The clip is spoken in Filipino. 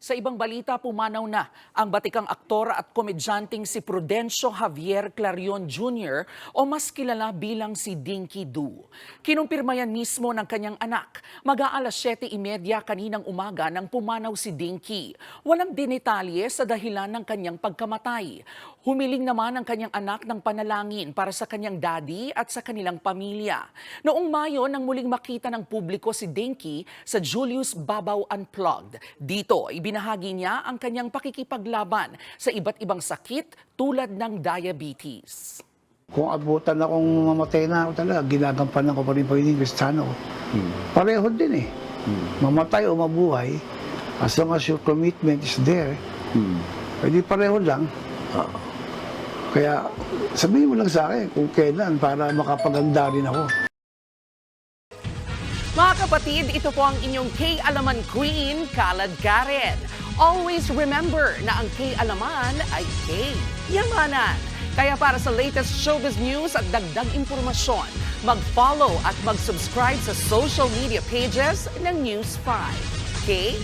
Sa ibang balita, pumanaw na ang batikang aktor at komedyanteng si Prudencio Javier Clarion Jr. o mas kilala bilang si Dinky Du. Kinumpirma yan mismo ng kanyang anak. Mag-aalas 7:30 kaninang umaga nang pumanaw si Dinky. Walang dinetalye sa dahilan ng kanyang pagkamatay. Humiling naman ang kanyang anak ng panalangin para sa kanyang daddy at sa kanilang pamilya. Noong Mayo nang muling makita ng publiko si Dinky sa Julius Babaw Unplugged. Dito, ibinahagi niya ang kanyang pakikipaglaban sa iba't ibang sakit tulad ng diabetes. Kung abutan akong mamatay na ako talaga, ginagampanan ko pa rin pagiging Kristiyano. Pareho din eh. Mamatay o mabuhay, as long as your commitment is there, pwede pareho lang. Kaya sabihin mo lang sa akin kung kailan para makapaganda rin ako. Mga kapatid, ito po ang inyong K-Alaman Queen, Kalad Karen. Always remember na ang K-Alaman ay K-Yamanan. Kaya para sa latest showbiz news at dagdag impormasyon, mag-follow at mag-subscribe sa social media pages ng News 5. Okay?